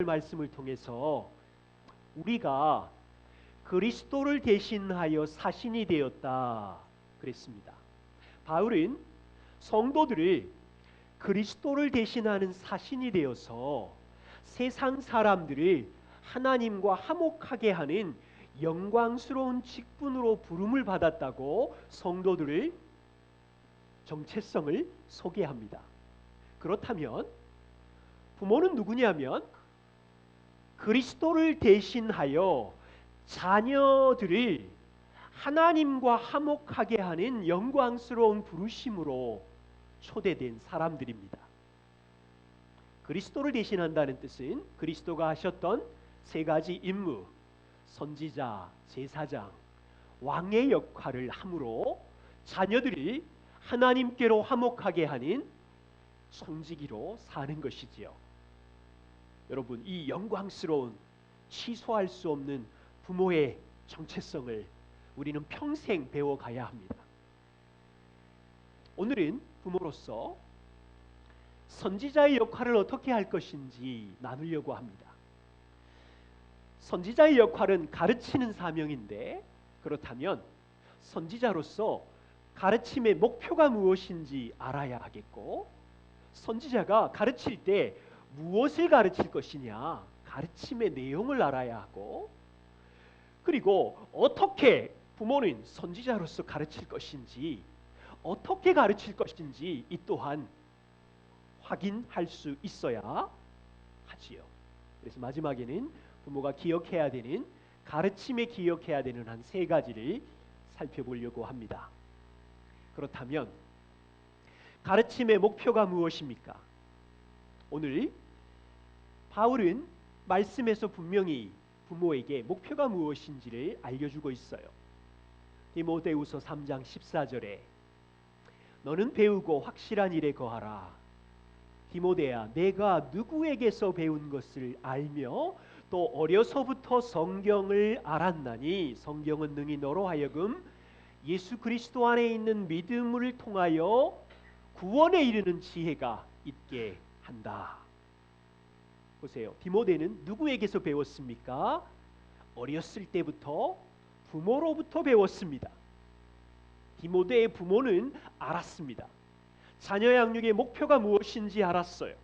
말씀을 통해서 우리가 그리스도를 대신하여 사신이 되었다 그랬습니다. 바울은 성도들을 그리스도를 대신하는 사신이 되어서 세상 사람들을 하나님과 화목하게 하는 영광스러운 직분으로 부름을 받았다고 성도들을 정체성을 소개합니다. 그렇다면 부모는 누구냐면 그리스도를 대신하여 자녀들을 하나님과 화목하게 하는 영광스러운 부르심으로 초대된 사람들입니다. 그리스도를 대신한다는 뜻은 그리스도가 하셨던 세 가지 임무, 선지자, 제사장, 왕의 역할을 함으로 자녀들이 하나님께로 화목하게 하는 청지기로 사는 것이지요. 여러분, 이 영광스러운 취소할 수 없는 부모의 정체성을 우리는 평생 배워가야 합니다. 오늘은 부모로서 선지자의 역할을 어떻게 할 것인지 나누려고 합니다. 선지자의 역할은 가르치는 사명인데, 그렇다면 선지자로서 가르침의 목표가 무엇인지 알아야 하겠고, 선지자가 가르칠 때 무엇을 가르칠 것이냐, 가르침의 내용을 알아야 하고, 그리고 어떻게 부모는 선지자로서 가르칠 것인지, 어떻게 가르칠 것인지 이 또한 확인할 수 있어야 하지요. 그래서 마지막에는 부모가 기억해야 되는, 가르침에 기억해야 되는 한 세 가지를 살펴보려고 합니다. 그렇다면 가르침의 목표가 무엇입니까? 오늘 바울은 말씀에서 분명히 부모에게 목표가 무엇인지를 알려주고 있어요. 디모데후서 3장 14절에 너는 배우고 확실한 일에 거하라. 디모데야, 내가 누구에게서 배운 것을 알며 또 어려서부터 성경을 알았나니 성경은 능히 너로 하여금 예수 그리스도 안에 있는 믿음을 통하여 구원에 이르는 지혜가 있게 한다. 보세요. 디모데는 누구에게서 배웠습니까? 어렸을 때부터 부모로부터 배웠습니다. 디모데의 부모는 알았습니다. 자녀 양육의 목표가 무엇인지 알았어요.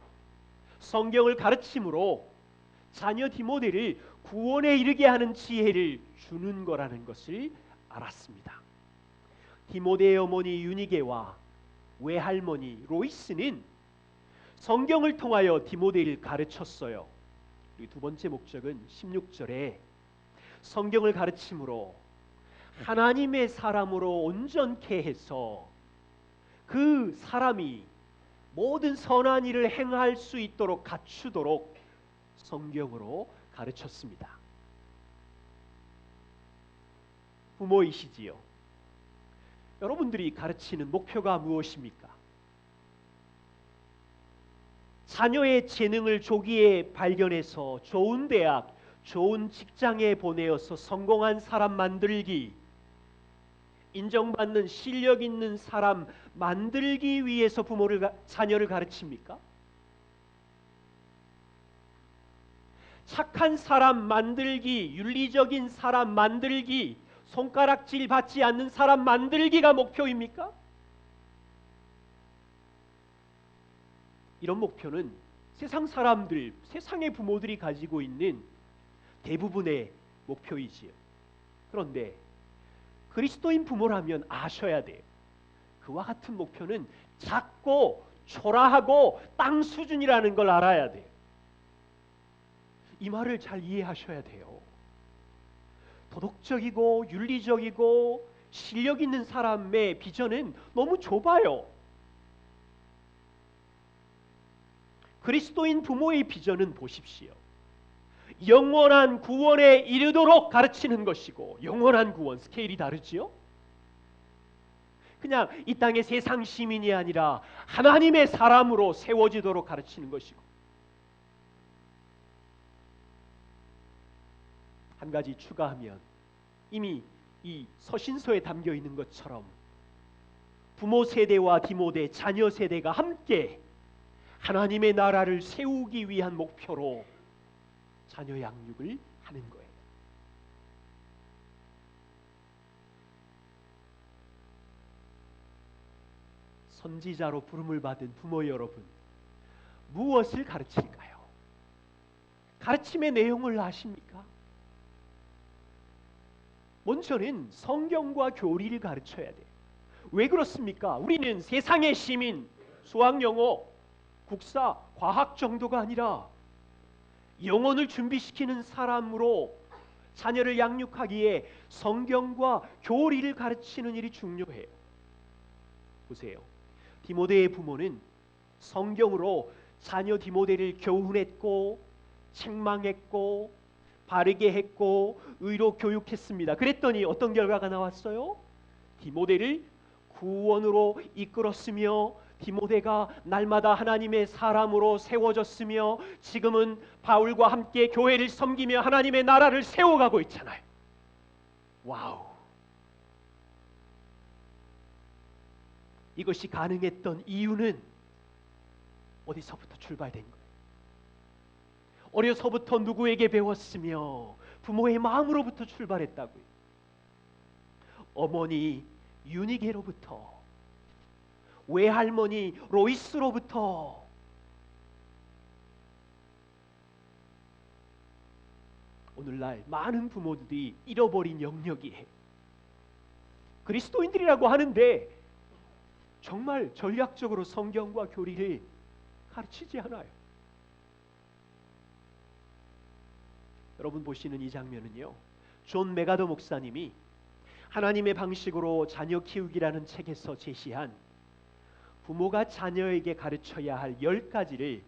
성경을 가르침으로 자녀 디모데를 구원에 이르게 하는 지혜를 주는 거라는 것을 알았습니다. 디모데의 어머니 유니게와 외할머니 로이스는 성경을 통하여 디모데를 가르쳤어요. 그리고 두 번째 목적은 16절에 성경을 가르침으로 하나님의 사람으로 온전케 해서 그 사람이 모든 선한 일을 행할 수 있도록 갖추도록 성경으로 가르쳤습니다. 부모이시지요. 여러분들이 가르치는 목표가 무엇입니까? 자녀의 재능을 조기에 발견해서 좋은 대학, 좋은 직장에 보내어서 성공한 사람 만들기, 인정받는 실력 있는 사람 만들기 위해서 자녀를 가르칩니까? 착한 사람 만들기, 윤리적인 사람 만들기, 손가락질 받지 않는 사람 만들기가 목표입니까? 이런 목표는 세상 사람들, 세상의 부모들이 가지고 있는 대부분의 목표이지요. 그런데 그리스도인 부모라면 아셔야 돼요. 그와 같은 목표는 작고 초라하고 땅 수준이라는 걸 알아야 돼요. 이 말을 잘 이해하셔야 돼요. 도덕적이고 윤리적이고 실력 있는 사람의 비전은 너무 좁아요. 그리스도인 부모의 비전은 보십시오. 영원한 구원에 이르도록 가르치는 것이고, 영원한 구원 스케일이 다르지요? 그냥 이 땅의 세상 시민이 아니라 하나님의 사람으로 세워지도록 가르치는 것이고, 한 가지 추가하면 이미 이 서신서에 담겨 있는 것처럼 부모 세대와 디모데 자녀 세대가 함께 하나님의 나라를 세우기 위한 목표로 자녀 양육을 하는 거예요. 선지자로 부름을 받은 부모 여러분, 무엇을 가르칠까요? 가르침의 내용을 아십니까? 먼저는 성경과 교리를 가르쳐야 돼요. 왜 그렇습니까? 우리는 세상의 시민, 수학영어, 국사, 과학 정도가 아니라 영혼을 준비시키는 사람으로 자녀를 양육하기에 성경과 교리를 가르치는 일이 중요해요. 보세요. 디모데의 부모는 성경으로 자녀 디모데를 교훈했고 책망했고 바르게 했고 의로 교육했습니다. 그랬더니 어떤 결과가 나왔어요? 디모데를 구원으로 이끌었으며 디모데가 날마다 하나님의 사람으로 세워졌으며 지금은 바울과 함께 교회를 섬기며 하나님의 나라를 세워가고 있잖아요. 와우! 이것이 가능했던 이유는 어디서부터 출발된 거예요? 어려서부터 누구에게 배웠으며 부모의 마음으로부터 출발했다고요. 어머니 유니게로부터, 외할머니 로이스로부터. 오늘날 많은 부모들이 잃어버린 영역이에요. 그리스도인들이라고 하는데 정말 전략적으로 성경과 교리를 가르치지 않아요. 여러분 보시는 이 장면은요, 존 메가더 목사님이 하나님의 방식으로 자녀 키우기라는 책에서 제시한 부모가 자녀에게 가르쳐야 할 10가지를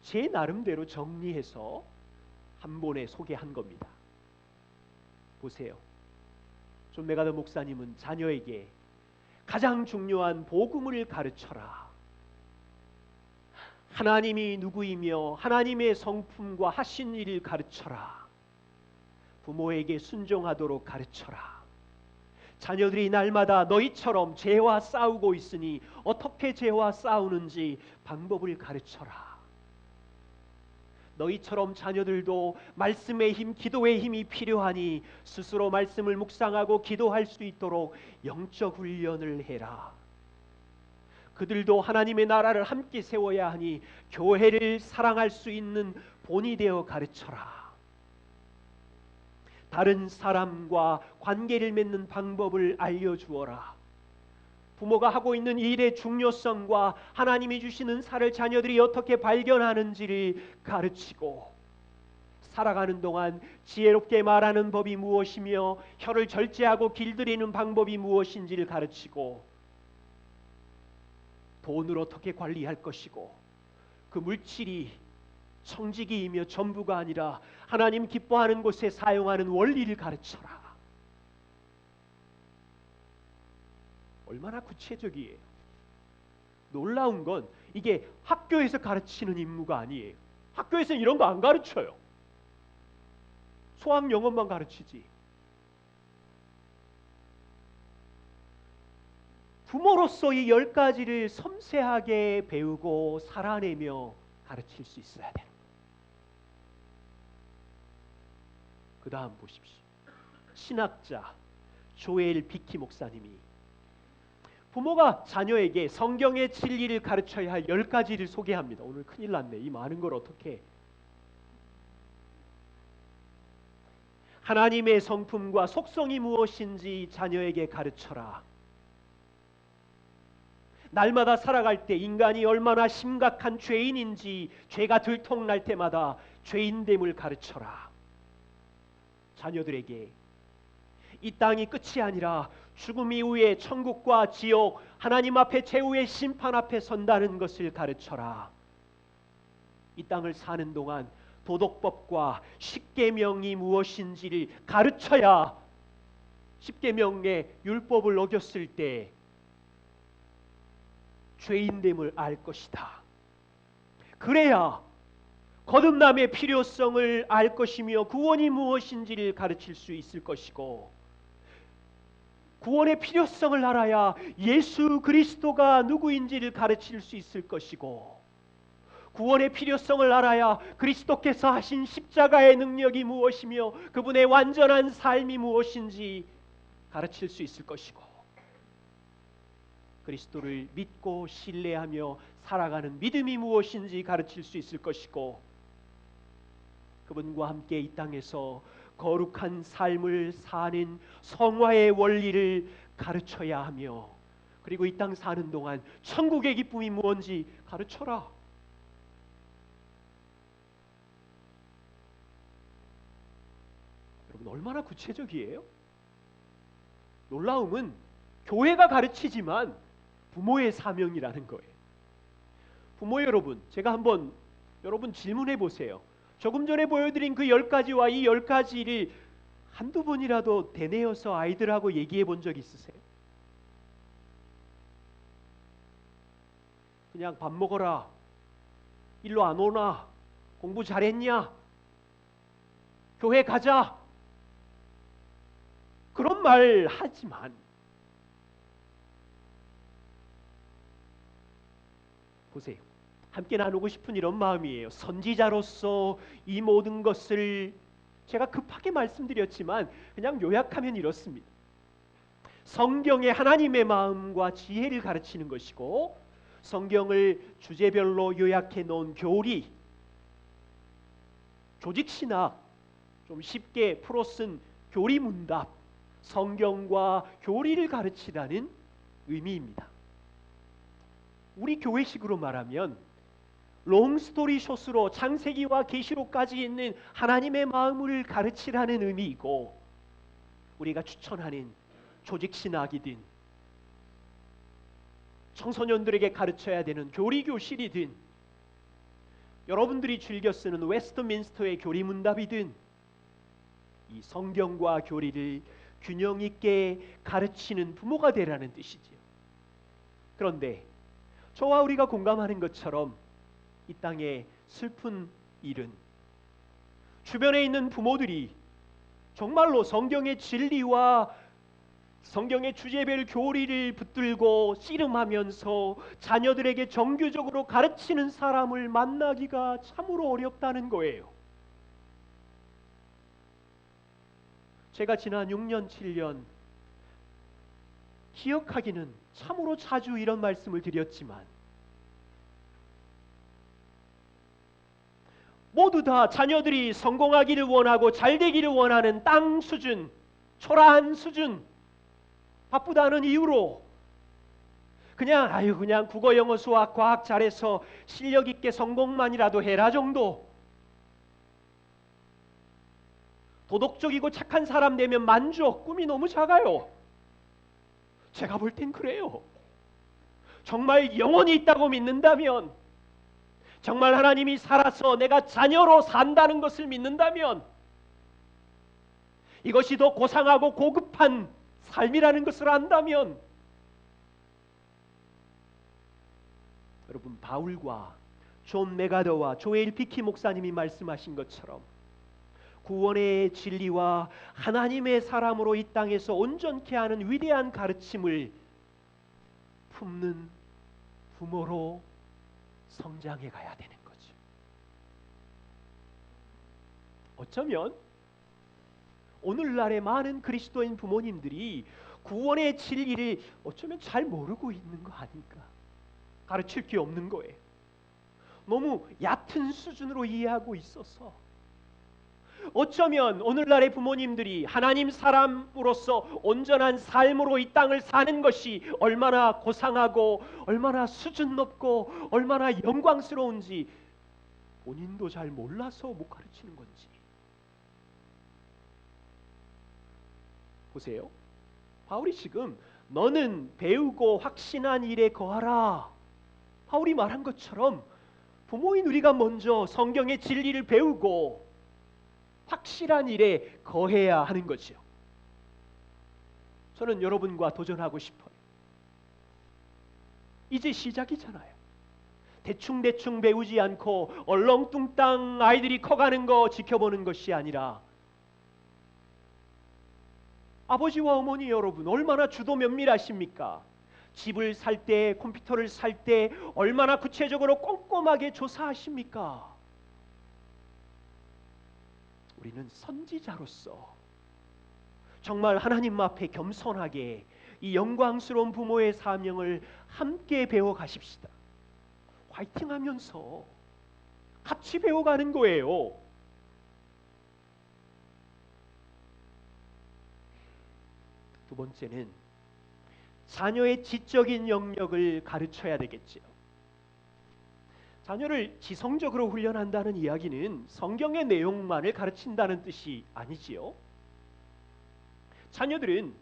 제 나름대로 정리해서 한 번에 소개한 겁니다. 보세요. 존 메가더 목사님은 자녀에게 가장 중요한 복음을 가르쳐라, 하나님이 누구이며 하나님의 성품과 하신 일을 가르쳐라, 부모에게 순종하도록 가르쳐라, 자녀들이 날마다 너희처럼 죄와 싸우고 있으니 어떻게 죄와 싸우는지 방법을 가르쳐라, 너희처럼 자녀들도 말씀의 힘, 기도의 힘이 필요하니 스스로 말씀을 묵상하고 기도할 수 있도록 영적 훈련을 해라, 그들도 하나님의 나라를 함께 세워야 하니 교회를 사랑할 수 있는 본이 되어 가르쳐라, 다른 사람과 관계를 맺는 방법을 알려주어라, 부모가 하고 있는 일의 중요성과 하나님이 주시는 살을 자녀들이 어떻게 발견하는지를 가르치고, 살아가는 동안 지혜롭게 말하는 법이 무엇이며 혀를 절제하고 길들이는 방법이 무엇인지를 가르치고, 돈을 어떻게 관리할 것이고 그 물질이 청지기이며 전부가 아니라 하나님 기뻐하는 곳에 사용하는 원리를 가르쳐라. 얼마나 구체적이에요. 놀라운 건 이게 학교에서 가르치는 임무가 아니에요. 학교에서는 이런 거 안 가르쳐요. 수학 영어만 가르치지. 부모로서 이 10가지를 섬세하게 배우고 살아내며 가르칠 수 있어야 돼요. 그 다음 보십시오. 신학자 조엘 비키 목사님이 부모가 자녀에게 성경의 진리를 가르쳐야 할 10가지를 소개합니다. 오늘 큰일 났네. 이 많은 걸 어떻게. 하나님의 성품과 속성이 무엇인지 자녀에게 가르쳐라. 날마다 살아갈 때 인간이 얼마나 심각한 죄인인지 죄가 들통날 때마다 죄인됨을 가르쳐라. 자녀들에게 이 땅이 끝이 아니라 죽음 이후에 천국과 지옥, 하나님 앞에 최후의 심판 앞에 선다는 것을 가르쳐라. 이 땅을 사는 동안 도덕법과 십계명이 무엇인지를 가르쳐야 십계명의 율법을 어겼을 때 죄인됨을 알 것이다. 그래야 거듭남의 필요성을 알 것이며 구원이 무엇인지를 가르칠 수 있을 것이고, 구원의 필요성을 알아야 예수 그리스도가 누구인지를 가르칠 수 있을 것이고, 구원의 필요성을 알아야 그리스도께서 하신 십자가의 능력이 무엇이며 그분의 완전한 삶이 무엇인지 가르칠 수 있을 것이고, 그리스도를 믿고 신뢰하며 살아가는 믿음이 무엇인지 가르칠 수 있을 것이고, 그분과 함께 이 땅에서 거룩한 삶을 사는 성화의 원리를 가르쳐야 하며, 그리고 이 땅 사는 동안 천국의 기쁨이 무엇인지 가르쳐라. 여러분, 얼마나 구체적이에요? 놀라움은 교회가 가르치지만 부모의 사명이라는 거예요. 부모 여러분, 제가 한번 여러분 질문해 보세요. 조금 전에 보여드린 그 10가지와 이 10가지를 한두 번이라도 되뇌어서 아이들하고 얘기해 본 적 있으세요? 그냥 밥 먹어라, 일로 안 오나, 공부 잘했냐, 교회 가자, 그런 말 하지만 보세요. 함께 나누고 싶은 이런 마음이에요. 선지자로서 이 모든 것을 제가 급하게 말씀드렸지만 그냥 요약하면 이렇습니다. 성경의 하나님의 마음과 지혜를 가르치는 것이고, 성경을 주제별로 요약해 놓은 교리, 조직신학, 좀 쉽게 풀어 쓴 교리문답, 성경과 교리를 가르치라는 의미입니다. 우리 교회식으로 말하면 롱스토리 숏으로 창세기와 계시록까지 있는 하나님의 마음을 가르치라는 의미이고, 우리가 추천하는 조직신학이든 청소년들에게 가르쳐야 되는 교리교실이든 여러분들이 즐겨 쓰는 웨스트민스터의 교리문답이든 이 성경과 교리를 균형 있게 가르치는 부모가 되라는 뜻이지요. 그런데 저와 우리가 공감하는 것처럼 이 땅의 슬픈 일은 주변에 있는 부모들이 정말로 성경의 진리와 성경의 주제별 교리를 붙들고 씨름하면서 자녀들에게 정규적으로 가르치는 사람을 만나기가 참으로 어렵다는 거예요. 제가 지난 6년, 7년 기억하기는 참으로 자주 이런 말씀을 드렸지만, 모두 다 자녀들이 성공하기를 원하고 잘 되기를 원하는 땅 수준, 초라한 수준, 바쁘다는 이유로 그냥 국어, 영어, 수학, 과학 잘해서 실력 있게 성공만이라도 해라 정도, 도덕적이고 착한 사람 되면 만족, 꿈이 너무 작아요. 제가 볼 땐 그래요. 정말 영원히 있다고 믿는다면, 정말 하나님이 살아서 내가 자녀로 산다는 것을 믿는다면, 이것이 더 고상하고 고급한 삶이라는 것을 안다면, 여러분, 바울과 존 메가더와 조엘 비키 목사님이 말씀하신 것처럼 구원의 진리와 하나님의 사람으로 이 땅에서 온전케 하는 위대한 가르침을 품는 부모로 성장해 가야 되는 거죠. 어쩌면 오늘날의 많은 그리스도인 부모님들이 구원의 진리를 어쩌면 잘 모르고 있는 거 아닐까? 가르칠 게 없는 거예요. 너무 얕은 수준으로 이해하고 있어서, 어쩌면 오늘날의 부모님들이 하나님 사람으로서 온전한 삶으로 이 땅을 사는 것이 얼마나 고상하고 얼마나 수준 높고 얼마나 영광스러운지 본인도 잘 몰라서 못 가르치는 건지. 보세요. 바울이 지금 너는 배우고 확신한 일에 거하라, 바울이 말한 것처럼 부모인 우리가 먼저 성경의 진리를 배우고 확실한 일에 거해야 하는 거죠. 저는 여러분과 도전하고 싶어요. 이제 시작이잖아요. 대충대충 배우지 않고 얼렁뚱땅 아이들이 커가는 거 지켜보는 것이 아니라, 아버지와 어머니 여러분 얼마나 주도 면밀하십니까? 집을 살 때, 컴퓨터를 살 때 얼마나 구체적으로 꼼꼼하게 조사하십니까? 우리는 선지자로서 정말 하나님 앞에 겸손하게 이 영광스러운 부모의 사명을 함께 배워 가십시다. 화이팅 하면서 같이 배워가는 거예요. 두 번째는 자녀의 지적인 영역을 가르쳐야 되겠지요. 자녀를 지성적으로 훈련한다는 이야기는 성경의 내용만을 가르친다는 뜻이 아니지요. 자녀들은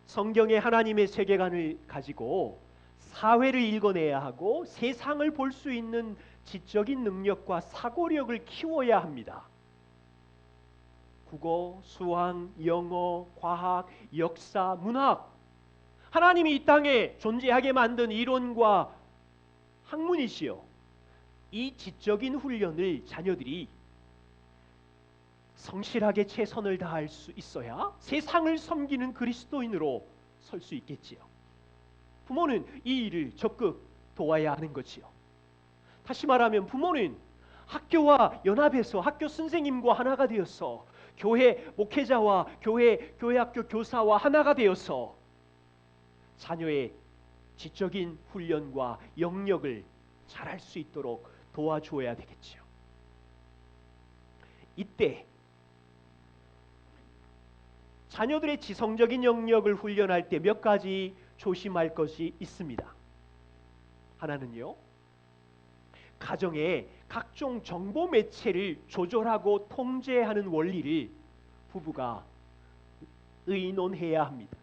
성경의 하나님의 세계관을 가지고 사회를 읽어내야 하고 세상을 볼 수 있는 지적인 능력과 사고력을 키워야 합니다. 국어, 수학, 영어, 과학, 역사, 문학, 하나님이 이 땅에 존재하게 만든 이론과 학문이시여, 이 지적인 훈련을 자녀들이 성실하게 최선을 다할 수 있어야 세상을 섬기는 그리스도인으로 설 수 있겠지요. 부모는 이 일을 적극 도와야 하는 거지요. 다시 말하면 부모는 학교와 연합해서 학교 선생님과 하나가 되어서 교회 목회자와 교회 학교 교사와 하나가 되어서 자녀의 지적인 훈련과 영역을 잘할 수 있도록 도와주어야 되겠지요. 이때 자녀들의 지성적인 영역을 훈련할 때 몇 가지 조심할 것이 있습니다. 하나는요, 가정의 각종 정보 매체를 조절하고 통제하는 원리를 부부가 의논해야 합니다.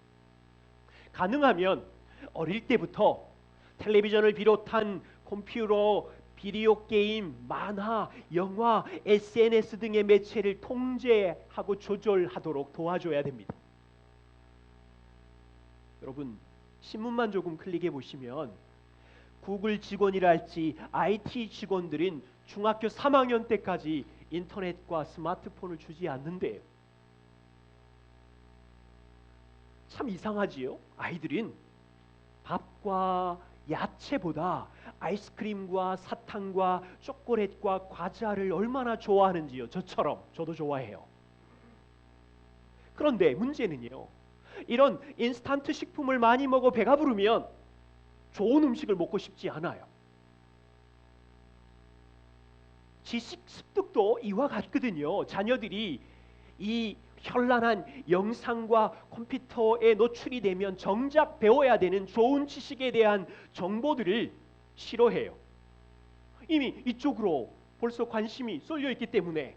가능하면 어릴 때부터 텔레비전을 비롯한 컴퓨터, 비디오 게임, 만화, 영화, SNS 등의 매체를 통제하고 조절하도록 도와줘야 됩니다. 여러분, 신문만 조금 클릭해 보시면 구글 직원이랄지 IT 직원들은 중학교 3학년 때까지 인터넷과 스마트폰을 주지 않는데요. 참 이상하지요? 아이들은 밥과 야채보다 아이스크림과 사탕과 초콜릿과 과자를 얼마나 좋아하는지요. 저처럼 저도 좋아해요. 그런데 문제는요, 이런 인스턴트 식품을 많이 먹어 배가 부르면 좋은 음식을 먹고 싶지 않아요. 지식 습득도 이와 같거든요. 자녀들이 이 현란한 영상과 컴퓨터에 노출이 되면 정작 배워야 되는 좋은 지식에 대한 정보들을 싫어해요. 이미 이쪽으로 벌써 관심이 쏠려 있기 때문에.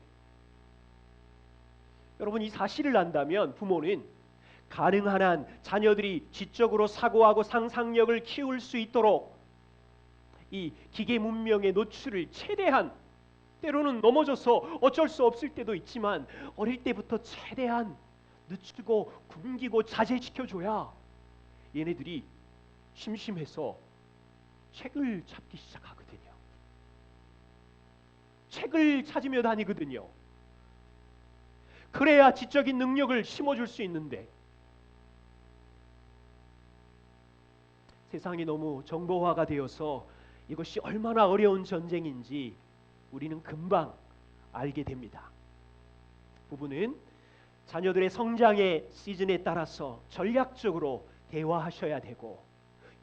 여러분, 이 사실을 안다면 부모는 가능한 한 자녀들이 지적으로 사고하고 상상력을 키울 수 있도록 이 기계 문명의 노출을 최대한, 때로는 넘어져서 어쩔 수 없을 때도 있지만 어릴 때부터 최대한 늦추고 굶기고 자제시켜줘야 얘네들이 심심해서 책을 찾기 시작하거든요. 책을 찾으며 다니거든요. 그래야 지적인 능력을 심어줄 수 있는데, 세상이 너무 정보화가 되어서 이것이 얼마나 어려운 전쟁인지 우리는 금방 알게 됩니다. 부부는 자녀들의 성장의 시즌에 따라서 전략적으로 대화하셔야 되고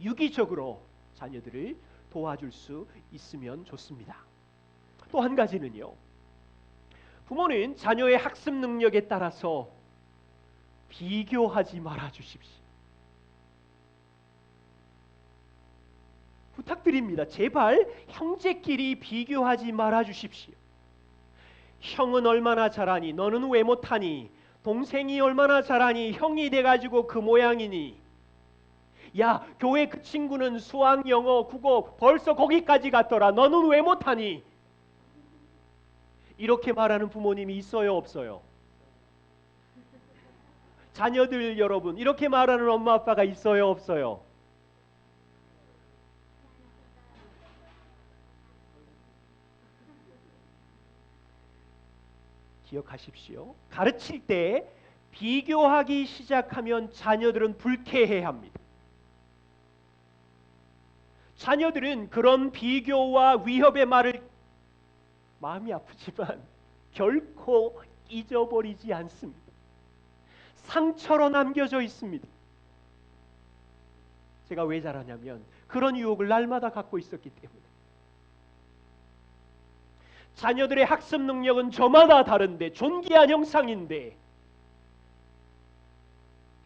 유기적으로 자녀들을 도와줄 수 있으면 좋습니다. 또 한 가지는요, 부모는 자녀의 학습 능력에 따라서 비교하지 말아 주십시오. 부탁드립니다. 제발 형제끼리 비교하지 말아 주십시오. 형은 얼마나 잘하니 너는 왜 못하니, 동생이 얼마나 잘하니 형이 돼가지고 그 모양이니, 야 교회 그 친구는 수학, 영어, 국어 벌써 거기까지 갔더라 너는 왜 못하니, 이렇게 말하는 부모님이 있어요 없어요? 자녀들 여러분, 이렇게 말하는 엄마 아빠가 있어요 없어요? 기억하십시오. 가르칠 때 비교하기 시작하면 자녀들은 불쾌해합니다. 자녀들은 그런 비교와 위협의 말을 마음이 아프지만 결코 잊어버리지 않습니다. 상처로 남겨져 있습니다. 제가 왜 잘하냐면 그런 유혹을 날마다 갖고 있었기 때문에. 자녀들의 학습 능력은 저마다 다른데 존귀한 형상인데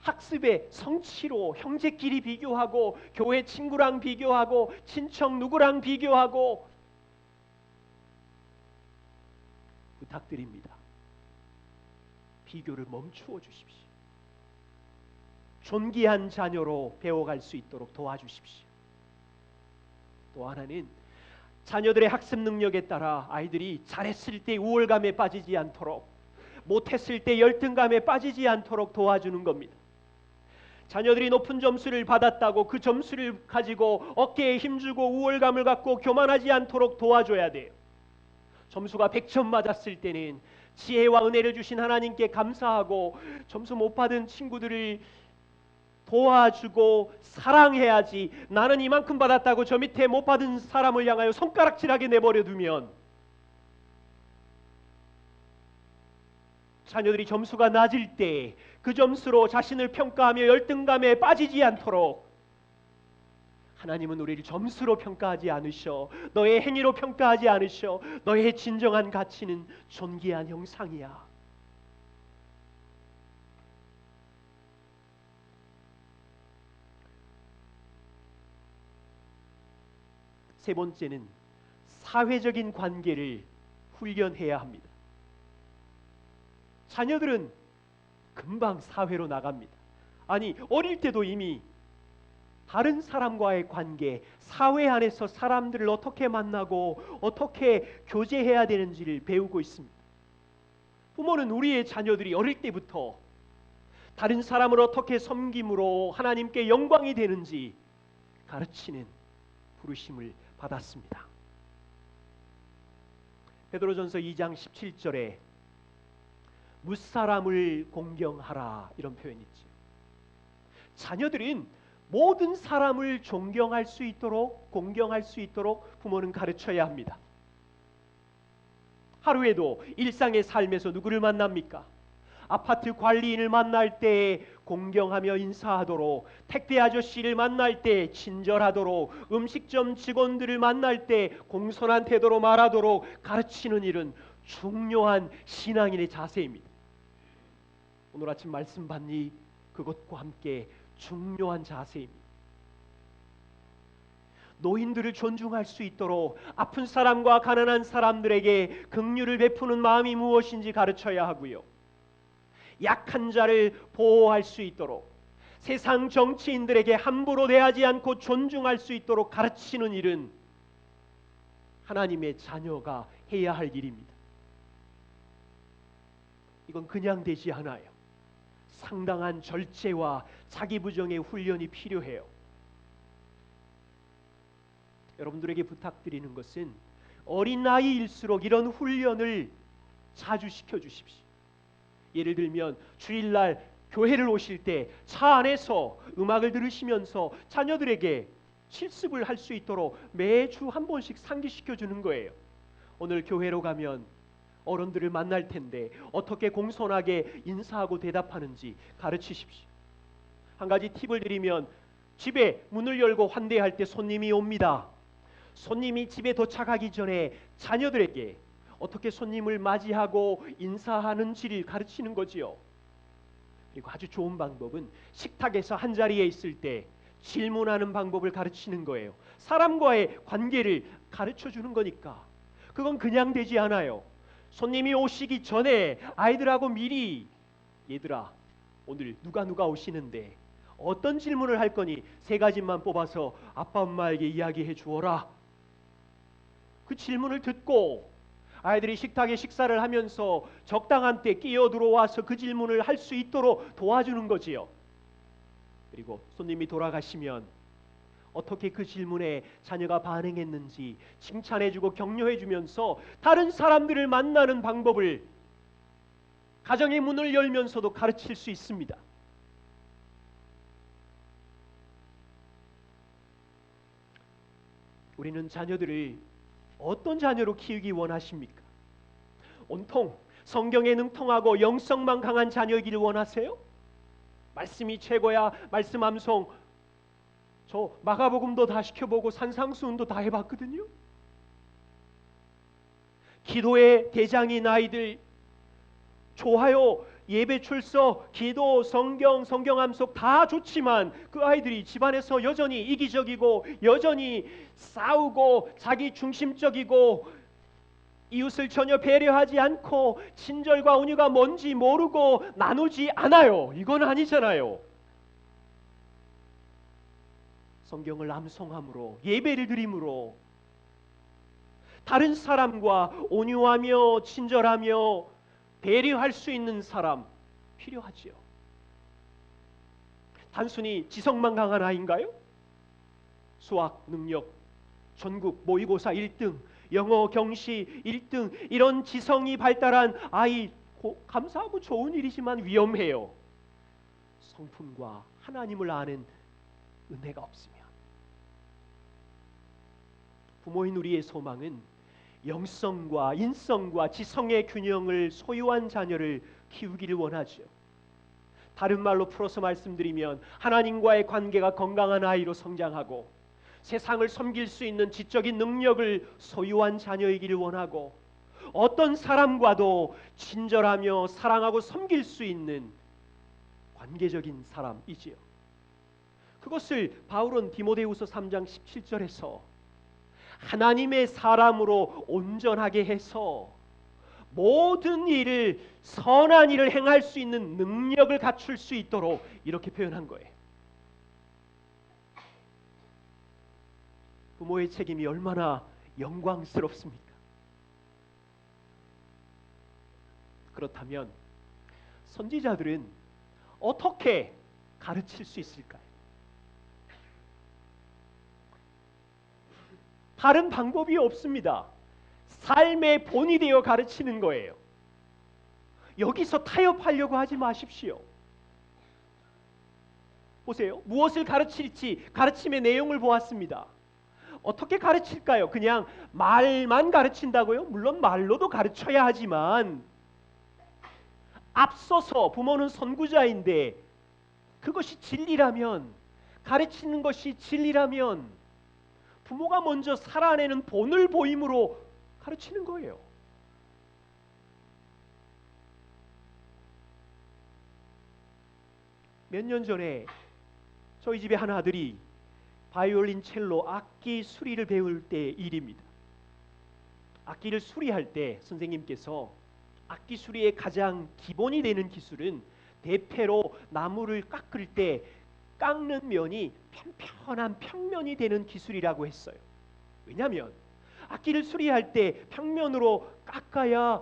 학습의 성취로 형제끼리 비교하고 교회 친구랑 비교하고 친척 누구랑 비교하고 부탁드립니다. 비교를 멈추어 주십시오. 존귀한 자녀로 배워갈 수 있도록 도와주십시오. 또 하나는 자녀들의 학습 능력에 따라 아이들이 잘했을 때 우월감에 빠지지 않도록, 못했을 때 열등감에 빠지지 않도록 도와주는 겁니다. 자녀들이 높은 점수를 받았다고 그 점수를 가지고 어깨에 힘주고 우월감을 갖고 교만하지 않도록 도와줘야 돼요. 점수가 100점 맞았을 때는 지혜와 은혜를 주신 하나님께 감사하고 점수 못 받은 친구들을 도와주고 사랑해야지, 나는 이만큼 받았다고 저 밑에 못 받은 사람을 향하여 손가락질하게 내버려 두면 자녀들이 점수가 낮을 때 그 점수로 자신을 평가하며 열등감에 빠지지 않도록 하나님은 우리를 점수로 평가하지 않으셔. 너의 행위로 평가하지 않으셔. 너의 진정한 가치는 존귀한 형상이야. 세 번째는 사회적인 관계를 훈련해야 합니다. 자녀들은 금방 사회로 나갑니다. 아니, 어릴 때도 이미 다른 사람과의 관계, 사회 안에서 사람들을 어떻게 만나고 어떻게 교제해야 되는지를 배우고 있습니다. 부모는 우리의 자녀들이 어릴 때부터 다른 사람을 어떻게 섬김으로 하나님께 영광이 되는지 가르치는 부르심을 받았습니다. 베드로전서 2장 17절에 무사람을 공경하라 이런 표현이 있죠. 자녀들은 모든 사람을 존경할 수 있도록, 공경할 수 있도록 부모는 가르쳐야 합니다. 하루에도 일상의 삶에서 누구를 만납니까? 아파트 관리인을 만날 때 공경하며 인사하도록, 택배 아저씨를 만날 때 친절하도록, 음식점 직원들을 만날 때 공손한 태도로 말하도록 가르치는 일은 중요한 신앙인의 자세입니다. 오늘 아침 말씀 받니? 그것과 함께 중요한 자세입니다. 노인들을 존중할 수 있도록 아픈 사람과 가난한 사람들에게 긍휼을 베푸는 마음이 무엇인지 가르쳐야 하고요. 약한 자를 보호할 수 있도록 세상 정치인들에게 함부로 대하지 않고 존중할 수 있도록 가르치는 일은 하나님의 자녀가 해야 할 일입니다. 이건 그냥 되지 않아요. 상당한 절제와 자기 부정의 훈련이 필요해요. 여러분들에게 부탁드리는 것은 어린 나이일수록 이런 훈련을 자주 시켜주십시오. 예를 들면 주일날 교회를 오실 때 차 안에서 음악을 들으시면서 자녀들에게 실습을 할 수 있도록 매주 한 번씩 상기시켜 주는 거예요. 오늘 교회로 가면 어른들을 만날 텐데 어떻게 공손하게 인사하고 대답하는지 가르치십시오. 한 가지 팁을 드리면 집에 문을 열고 환대할 때 손님이 옵니다. 손님이 집에 도착하기 전에 자녀들에게 어떻게 손님을 맞이하고 인사하는지를 가르치는 거지요. 그리고 아주 좋은 방법은 식탁에서 한자리에 있을 때 질문하는 방법을 가르치는 거예요. 사람과의 관계를 가르쳐 주는 거니까 그건 그냥 되지 않아요. 손님이 오시기 전에 아이들하고 미리 얘들아 오늘 누가 오시는데 어떤 질문을 할 거니 세 가지만 뽑아서 아빠 엄마에게 이야기해 주어라. 그 질문을 듣고 아이들이 식탁에 식사를 하면서 적당한 때 끼어 들어와서 그 질문을 할 수 있도록 도와주는 거지요. 그리고 손님이 돌아가시면 어떻게 그 질문에 자녀가 반응했는지 칭찬해주고 격려해주면서 다른 사람들을 만나는 방법을 가정의 문을 열면서도 가르칠 수 있습니다. 우리는 자녀들을 어떤 자녀로 키우기 원하십니까? 온통 성경에 능통하고 영성만 강한 자녀이기를 원하세요? 말씀이 최고야. 말씀 암송 저 마가복음도 다 시켜보고 산상수훈도 다 해봤거든요. 기도의 대장인 아이들 좋아요. 예배 출석, 기도, 성경, 성경 암송 다 좋지만 그 아이들이 집안에서 여전히 이기적이고 여전히 싸우고 자기 중심적이고 이웃을 전혀 배려하지 않고 친절과 온유가 뭔지 모르고 나누지 않아요. 이건 아니잖아요. 성경을 암송함으로 예배를 드림으로 다른 사람과 온유하며 친절하며 배려할 수 있는 사람 필요하지요. 단순히 지성만 강한 아이인가요? 수학 능력 전국 모의고사 1등, 영어 경시 1등 이런 지성이 발달한 아이 감사하고 좋은 일이지만 위험해요. 성품과 하나님을 아는 은혜가 없으면. 부모인 우리의 소망은 영성과 인성과 지성의 균형을 소유한 자녀를 키우기를 원하죠. 다른 말로 풀어서 말씀드리면 하나님과의 관계가 건강한 아이로 성장하고 세상을 섬길 수 있는 지적인 능력을 소유한 자녀이기를 원하고 어떤 사람과도 친절하며 사랑하고 섬길 수 있는 관계적인 사람이지요. 그것을 바울은 디모데후서 3장 17절에서 하나님의 사람으로 온전하게 해서 모든 일을 선한 일을 행할 수 있는 능력을 갖출 수 있도록 이렇게 표현한 거예요. 부모의 책임이 얼마나 영광스럽습니까? 그렇다면 선지자들은 어떻게 가르칠 수 있을까요? 다른 방법이 없습니다. 삶의 본이 되어 가르치는 거예요. 여기서 타협하려고 하지 마십시오. 보세요. 무엇을 가르칠지 가르침의 내용을 보았습니다. 어떻게 가르칠까요? 그냥 말만 가르친다고요? 물론 말로도 가르쳐야 하지만 앞서서 부모는 선구자인데 그것이 진리라면, 가르치는 것이 진리라면 부모가 먼저 살아내는 본을 보임으로 가르치는 거예요. 몇 년 전에 저희 집에 한 아들이 바이올린, 첼로, 악기 수리를 배울 때 일입니다. 악기를 수리할 때 선생님께서 악기 수리의 가장 기본이 되는 기술은 대패로 나무를 깎을 때 깎는 면이 편편한 평면이 되는 기술이라고 했어요. 왜냐하면 악기를 수리할 때 평면으로 깎아야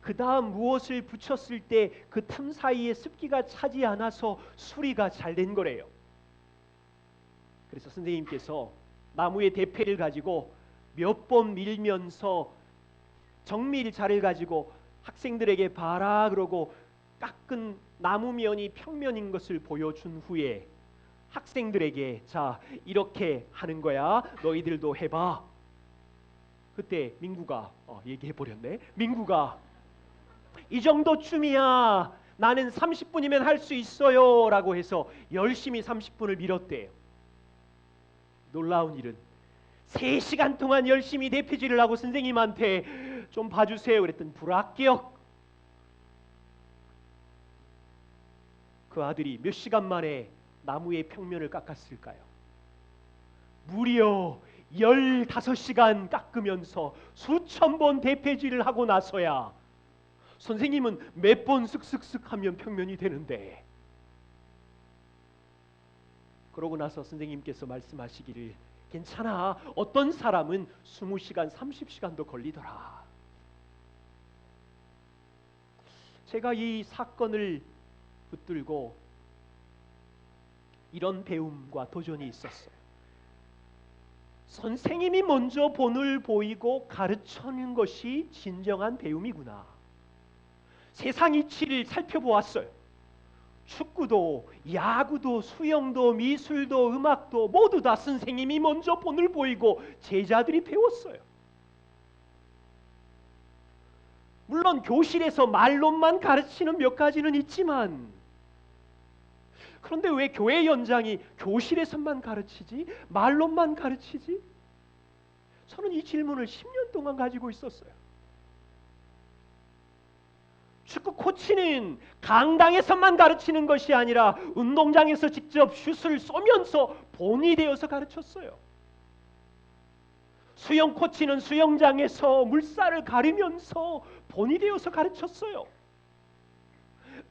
그 다음 무엇을 붙였을 때 그 틈 사이에 습기가 차지 않아서 수리가 잘 된 거래요. 그래서 선생님께서 나무의 대패를 가지고 몇 번 밀면서 정밀자를 가지고 학생들에게 봐라 그러고 깎은 나무면이 평면인 것을 보여준 후에 학생들에게 자 이렇게 하는 거야. 너희들도 해봐. 그때 민구가 얘기해버렸네. 민구가 이 정도쯤이야. 나는 30분이면 할 수 있어요 라고 해서 열심히 30분을 밀었대요. 놀라운 일은 3시간 동안 열심히 대피질을 하고 선생님한테 좀 봐주세요 그랬더니 불합격. 그 아들이 몇 시간 만에 나무의 평면을 깎았을까요? 무려 15시간 깎으면서 수천 번 대패질을 하고 나서야 선생님은 몇 번 쓱쓱쓱 하면 평면이 되는데, 그러고 나서 선생님께서 말씀하시기를 괜찮아. 어떤 사람은 20시간, 30시간도 걸리더라. 제가 이 사건을 붙들고 이런 배움과 도전이 있었어요. 선생님이 먼저 본을 보이고 가르치는 것이 진정한 배움이구나. 세상 이치를 살펴보았어요. 축구도, 야구도, 수영도, 미술도, 음악도 모두 다 선생님이 먼저 본을 보이고 제자들이 배웠어요. 물론 교실에서 말론만 가르치는 몇 가지는 있지만, 그런데 왜 교회 연장이 교실에서만 가르치지? 말론만 가르치지? 저는 이 질문을 10년 동안 가지고 있었어요. 축구 코치는 강당에서만 가르치는 것이 아니라 운동장에서 직접 슛을 쏘면서 본이 되어서 가르쳤어요. 수영 코치는 수영장에서 물살을 가르면서 본이 되어서 가르쳤어요.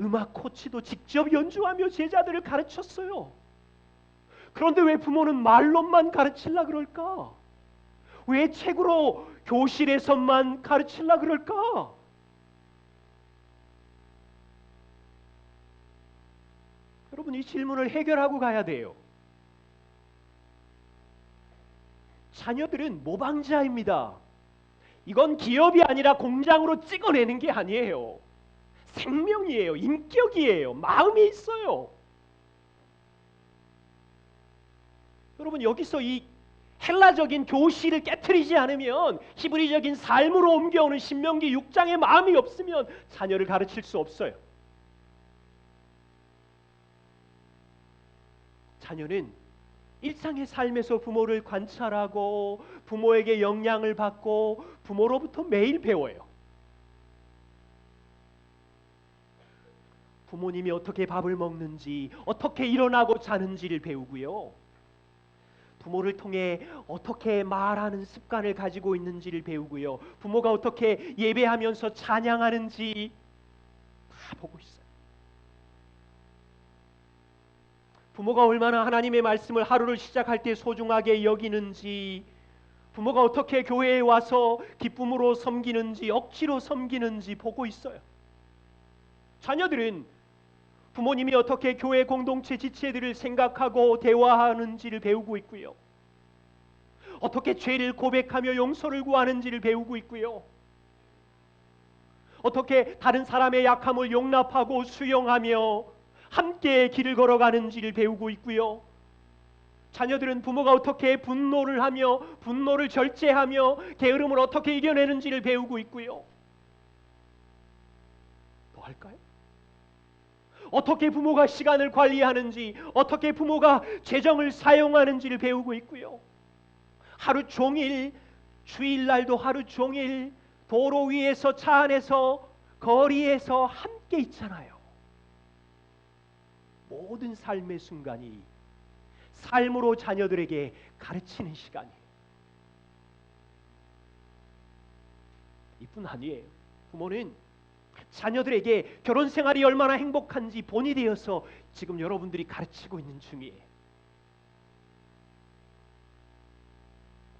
음악 코치도 직접 연주하며 제자들을 가르쳤어요. 그런데 왜 부모는 말로만 가르치려 그럴까? 왜 책으로 교실에서만 가르치려 그럴까? 여러분, 이 질문을 해결하고 가야 돼요. 자녀들은 모방자입니다. 이건 기업이 아니라 공장으로 찍어내는 게 아니에요. 생명이에요. 인격이에요. 마음이 있어요. 여러분, 여기서 이 헬라적인 교실을 깨트리지 않으면, 히브리적인 삶으로 옮겨오는 신명기 6장의 마음이 없으면 자녀를 가르칠 수 없어요. 자녀는 일상의 삶에서 부모를 관찰하고 부모에게 영향을 받고 부모로부터 매일 배워요. 부모님이 어떻게 밥을 먹는지, 어떻게 일어나고 자는지를 배우고요. 부모를 통해 어떻게 말하는 습관을 가지고 있는지를 배우고요. 부모가 어떻게 예배하면서 찬양하는지 다 보고 있어요. 부모가 얼마나 하나님의 말씀을 하루를 시작할 때 소중하게 여기는지, 부모가 어떻게 교회에 와서 기쁨으로 섬기는지, 억지로 섬기는지 보고 있어요. 자녀들은 부모님이 어떻게 교회 공동체 지체들을 생각하고 대화하는지를 배우고 있고요. 어떻게 죄를 고백하며 용서를 구하는지를 배우고 있고요. 어떻게 다른 사람의 약함을 용납하고 수용하며 함께 길을 걸어가는지를 배우고 있고요. 자녀들은 부모가 어떻게 분노를 하며 분노를 절제하며 게으름을 어떻게 이겨내는지를 배우고 있고요. 더 할까요? 어떻게 부모가 시간을 관리하는지, 어떻게 부모가 재정을 사용하는지를 배우고 있고요. 하루 종일, 주일날도 하루 종일 도로 위에서, 차 안에서, 거리에서 함께 있잖아요. 모든 삶의 순간이 삶으로 자녀들에게 가르치는 시간이에요. 이뿐 아니에요. 부모는 자녀들에게 결혼 생활이 얼마나 행복한지 본이 되어서 지금 여러분들이 가르치고 있는 중이에요.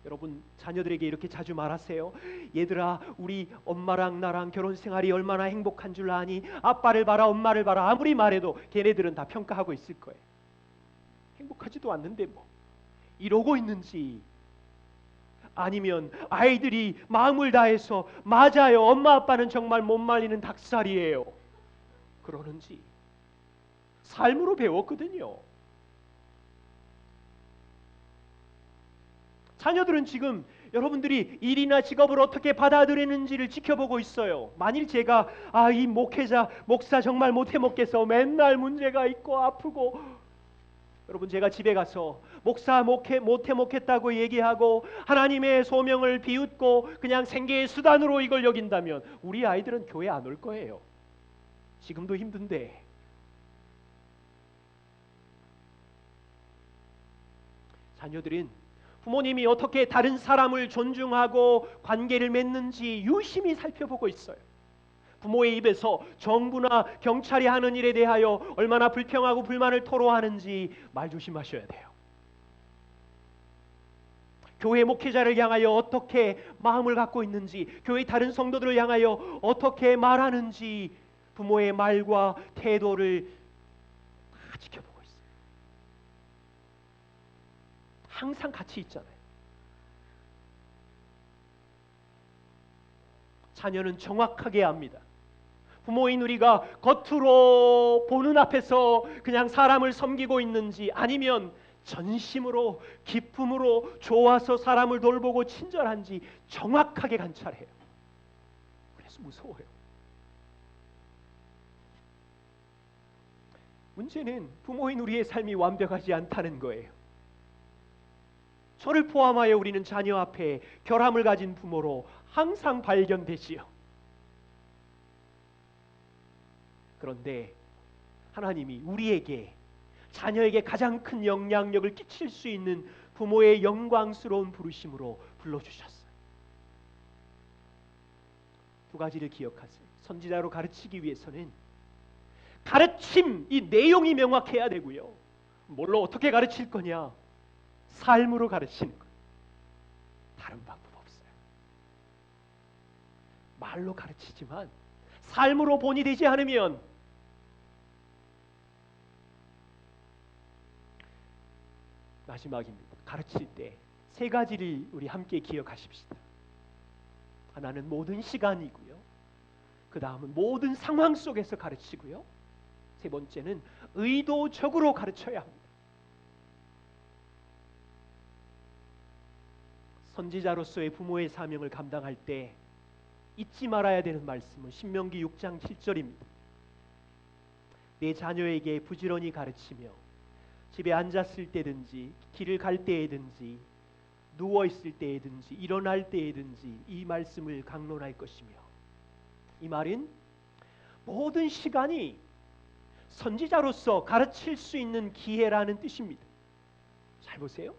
여러분, 자녀들에게 이렇게 자주 말하세요. 얘들아, 우리 엄마랑 나랑 결혼 생활이 얼마나 행복한 줄 아니? 아빠를 봐라, 엄마를 봐라. 아무리 말해도 걔네들은 다 평가하고 있을 거예요. 행복하지도 않는데 뭐 이러고 있는지, 아니면 아이들이 마음을 다해서 맞아요, 엄마 아빠는 정말 못 말리는 닭살이에요, 그러는지 삶으로 배웠거든요. 자녀들은 지금 여러분들이 일이나 직업을 어떻게 받아들이는지를 지켜보고 있어요. 만일 제가 이 목사 정말 못해 먹겠어, 맨날 문제가 있고 아프고, 여러분, 제가 집에 가서 목사 못해 먹겠다고 얘기하고 하나님의 소명을 비웃고 그냥 생계의 수단으로 이걸 여긴다면 우리 아이들은 교회 안 올 거예요. 지금도 힘든데. 자녀들은 부모님이 어떻게 다른 사람을 존중하고 관계를 맺는지 유심히 살펴보고 있어요. 부모의 입에서 정부나 경찰이 하는 일에 대하여 얼마나 불평하고 불만을 토로하는지 말 조심하셔야 돼요. 교회 목회자를 향하여 어떻게 마음을 갖고 있는지, 교회 다른 성도들을 향하여 어떻게 말하는지 부모의 말과 태도를 다 지켜보고 있어요. 항상 같이 있잖아요. 자녀는 정확하게 압니다. 부모인 우리가 겉으로 보는 앞에서 그냥 사람을 섬기고 있는지, 아니면 전심으로 기쁨으로 좋아서 사람을 돌보고 친절한지 정확하게 관찰해요. 그래서 무서워요. 문제는 부모인 우리의 삶이 완벽하지 않다는 거예요. 저를 포함하여 우리는 자녀 앞에 결함을 가진 부모로 항상 발견되지요. 그런데 하나님이 우리에게, 자녀에게 가장 큰 영향력을 끼칠 수 있는 부모의 영광스러운 부르심으로 불러주셨어요. 두 가지를 기억하세요. 선지자로 가르치기 위해서는 가르침, 이 내용이 명확해야 되고요. 뭘로 어떻게 가르칠 거냐? 삶으로 가르치는 거예요. 다른 방법 없어요. 말로 가르치지만 삶으로 본이 되지 않으면, 마지막입니다. 가르칠 때 세 가지를 우리 함께 기억하십시다. 하나는 모든 시간이고요. 그 다음은 모든 상황 속에서 가르치고요. 세 번째는 의도적으로 가르쳐야 합니다. 선지자로서의 부모의 사명을 감당할 때 잊지 말아야 되는 말씀은 신명기 6장 7절입니다. 내 자녀에게 부지런히 가르치며 집에 앉았을 때든지 길을 갈 때에든지 누워있을 때에든지 일어날 때에든지 이 말씀을 강론할 것이며, 이 말은 모든 시간이 선지자로서 가르칠 수 있는 기회라는 뜻입니다. 잘 보세요.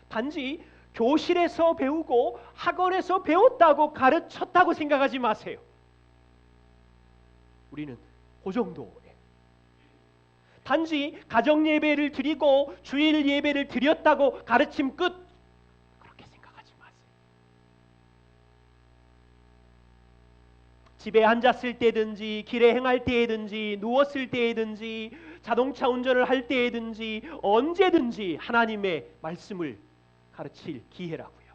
단지 교실에서 배우고 학원에서 배웠다고 가르쳤다고 생각하지 마세요. 우리는 그 정도예요. 단지 가정 예배를 드리고 주일 예배를 드렸다고 가르침 끝, 그렇게 생각하지 마세요. 집에 앉았을 때든지 길에 행할 때든지 누웠을 때든지 자동차 운전을 할 때든지 언제든지 하나님의 말씀을 가르칠 기회라고요.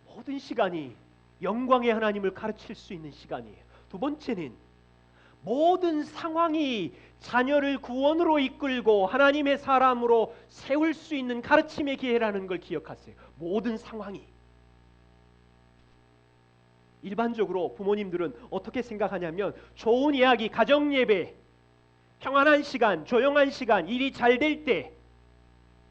모든 시간이 영광의 하나님을 가르칠 수 있는 시간이에요. 두 번째는 모든 상황이 자녀를 구원으로 이끌고 하나님의 사람으로 세울 수 있는 가르침의 기회라는 걸 기억하세요. 모든 상황이. 일반적으로 부모님들은 어떻게 생각하냐면, 좋은 이야기, 가정 예배, 평안한 시간, 조용한 시간, 일이 잘 될 때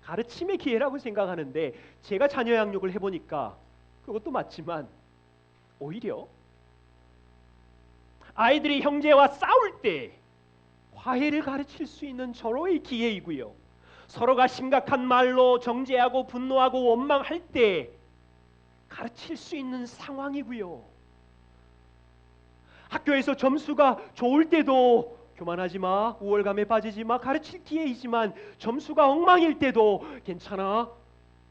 가르침의 기회라고 생각하는데, 제가 자녀 양육을 해보니까 그것도 맞지만 오히려 아이들이 형제와 싸울 때 화해를 가르칠 수 있는 절호의 기회이고요. 서로가 심각한 말로 정죄하고 분노하고 원망할 때 가르칠 수 있는 상황이고요. 학교에서 점수가 좋을 때도 교만하지 마, 우월감에 빠지지 마, 가르칠 기회이지만 점수가 엉망일 때도 괜찮아,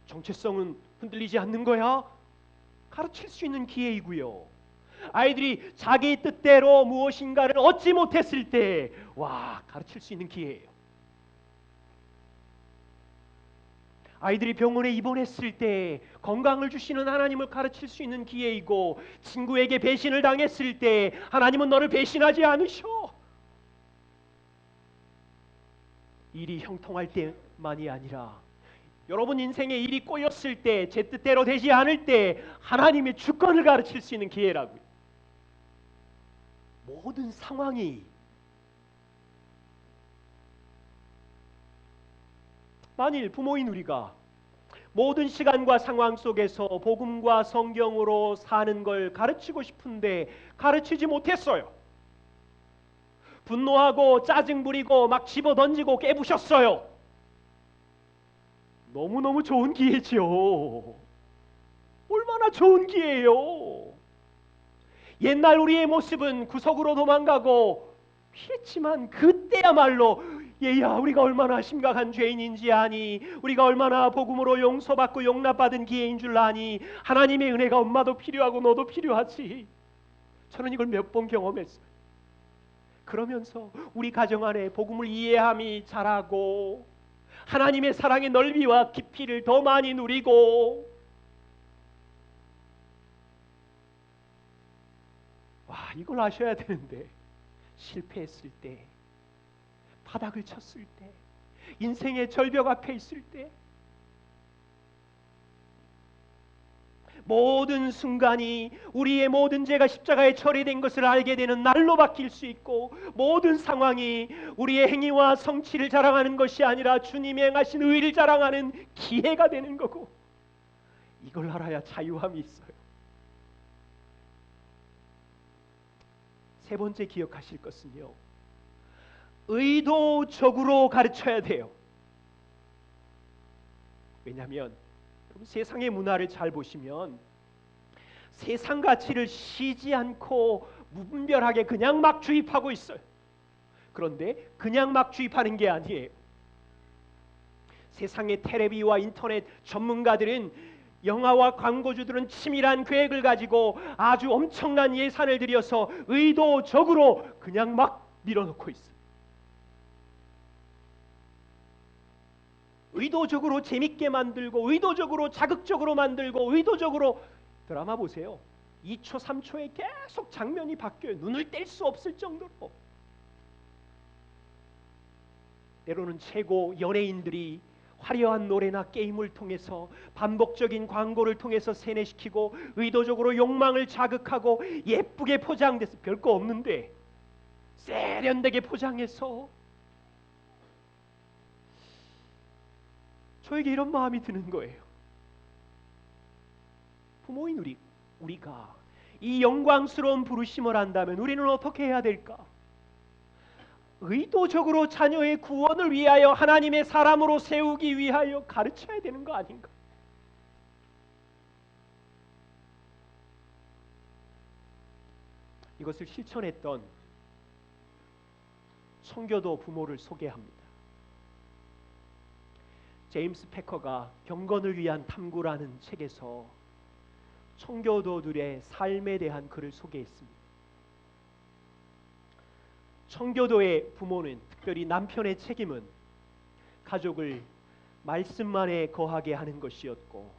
정체성은 흔들리지 않는 거야, 가르칠 수 있는 기회이고요. 아이들이 자기 뜻대로 무엇인가를 얻지 못했을 때, 와, 가르칠 수 있는 기회예요. 아이들이 병원에 입원했을 때 건강을 주시는 하나님을 가르칠 수 있는 기회이고, 친구에게 배신을 당했을 때 하나님은 너를 배신하지 않으셔. 일이 형통할 때만이 아니라 여러분 인생에 일이 꼬였을 때, 제 뜻대로 되지 않을 때 하나님의 주권을 가르칠 수 있는 기회라고요. 모든 상황이. 만일 부모인 우리가 모든 시간과 상황 속에서 복음과 성경으로 사는 걸 가르치고 싶은데 가르치지 못했어요. 분노하고 짜증 부리고 막 집어던지고 깨부셨어요. 너무너무 좋은 기회지요. 얼마나 좋은 기회예요. 옛날 우리의 모습은 구석으로 도망가고 피했지만, 그때야말로 얘야, 우리가 얼마나 심각한 죄인인지 아니? 우리가 얼마나 복음으로 용서받고 용납받은 기회인 줄 아니? 하나님의 은혜가 엄마도 필요하고 너도 필요하지. 저는 이걸 몇 번 경험했어요. 그러면서 우리 가정 안에 복음을 이해함이 자라고, 하나님의 사랑의 넓이와 깊이를 더 많이 누리고, 이걸 아셔야 되는데 실패했을 때, 바닥을 쳤을 때, 인생의 절벽 앞에 있을 때, 모든 순간이 우리의 모든 죄가 십자가에 처리된 것을 알게 되는 날로 바뀔 수 있고, 모든 상황이 우리의 행위와 성취를 자랑하는 것이 아니라 주님이 행하신 의를 자랑하는 기회가 되는 거고, 이걸 알아야 자유함이 있어요. 세 번째 기억하실 것은요, 의도적으로 가르쳐야 돼요. 왜냐하면 세상의 문화를 잘 보시면 세상 가치를 쉬지 않고 무분별하게 그냥 막 주입하고 있어요. 그런데 그냥 막 주입하는 게 아니에요. 세상의 텔레비와 인터넷 전문가들은, 영화와 광고주들은 치밀한 계획을 가지고 아주 엄청난 예산을 들여서 의도적으로 그냥 막 밀어넣고 있어요. 의도적으로 재밌게 만들고, 의도적으로 자극적으로 만들고, 의도적으로 드라마 보세요. 2초 3초에 계속 장면이 바뀌어요. 눈을 뗄 수 없을 정도로. 때로는 최고 연예인들이 화려한 노래나 게임을 통해서, 반복적인 광고를 통해서 세뇌시키고, 의도적으로 욕망을 자극하고, 예쁘게 포장돼서 별거 없는데 세련되게 포장해서, 저에게 이런 마음이 드는 거예요. 부모인 우리가 이 영광스러운 부르심을 한다면 우리는 어떻게 해야 될까? 의도적으로 자녀의 구원을 위하여, 하나님의 사람으로 세우기 위하여 가르쳐야 되는 거 아닌가? 이것을 실천했던 청교도 부모를 소개합니다. 제임스 패커가 경건을 위한 탐구라는 책에서 청교도들의 삶에 대한 글을 소개했습니다. 청교도의 부모는, 특별히 남편의 책임은 가족을 말씀만에 거하게 하는 것이었고,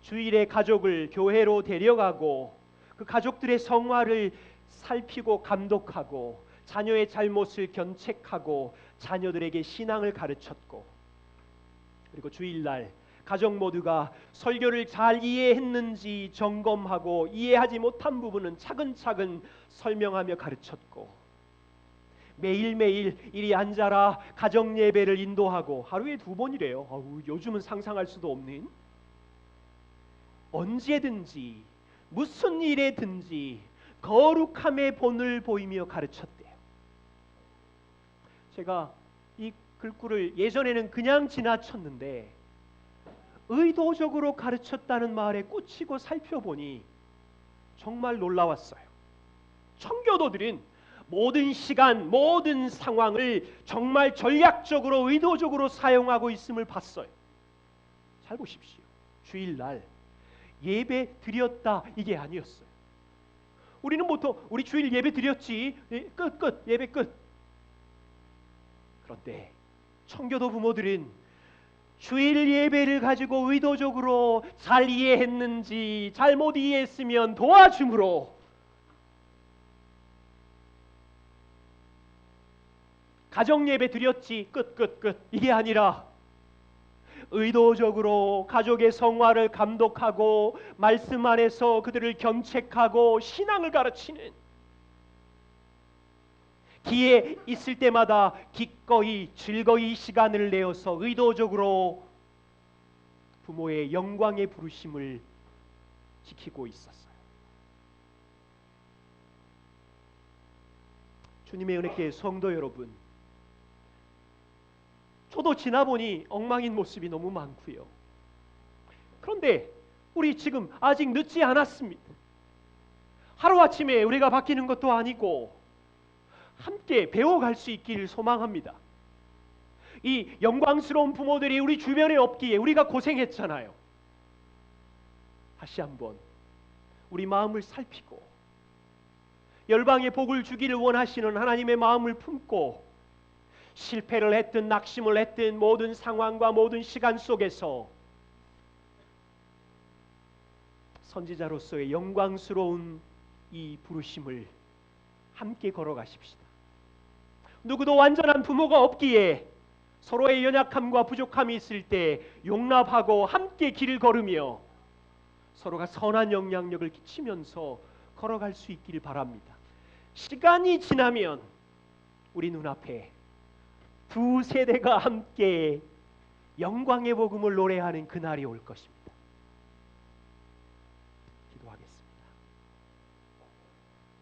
주일에 가족을 교회로 데려가고 그 가족들의 성화를 살피고 감독하고, 자녀의 잘못을 견책하고 자녀들에게 신앙을 가르쳤고, 그리고 주일날 가족 모두가 설교를 잘 이해했는지 점검하고, 이해하지 못한 부분은 차근차근 설명하며 가르쳤고, 매일매일 이리 앉아라 가정 예배를 인도하고, 하루에 2번이래요. 요즘은 상상할 수도 없는, 언제든지 무슨 일에든지 거룩함의 본을 보이며 가르쳤대요. 제가 이 글귀를 예전에는 그냥 지나쳤는데, 의도적으로 가르쳤다는 말에 꽂히고 살펴보니 정말 놀라웠어요. 청교도들은 모든 시간, 모든 상황을 정말 전략적으로, 의도적으로 사용하고 있음을 봤어요. 잘 보십시오. 주일날 예배 드렸다, 이게 아니었어요. 우리는 보통 우리 주일 예배 드렸지, 끝, 예배 끝. 그런데 청교도 부모들은 주일 예배를 가지고 의도적으로 잘 이해했는지, 잘못 이해했으면 도와줌으로, 가정 예배 드렸지, 끝, 이게 아니라 의도적으로 가족의 성화를 감독하고, 말씀 안에서 그들을 견책하고 신앙을 가르치는, 기회 있을 때마다 기꺼이 즐거이 시간을 내어서 의도적으로 부모의 영광의 부르심을 지키고 있었어요. 주님의 은혜께 성도 여러분, 저도 지나보니 엉망인 모습이 너무 많고요. 그런데 우리 지금 아직 늦지 않았습니다. 하루아침에 우리가 바뀌는 것도 아니고, 함께 배워갈 수 있기를 소망합니다. 이 영광스러운 부모들이 우리 주변에 없기에 우리가 고생했잖아요. 다시 한번 우리 마음을 살피고, 열방에 복을 주기를 원하시는 하나님의 마음을 품고, 실패를 했든 낙심을 했든 모든 상황과 모든 시간 속에서 선지자로서의 영광스러운 이 부르심을 함께 걸어가십시다. 누구도 완전한 부모가 없기에 서로의 연약함과 부족함이 있을 때 용납하고 함께 길을 걸으며 서로가 선한 영향력을 끼치면서 걸어갈 수 있기를 바랍니다. 시간이 지나면 우리 눈앞에 두 세대가 함께 영광의 복음을 노래하는 그날이 올 것입니다. 기도하겠습니다.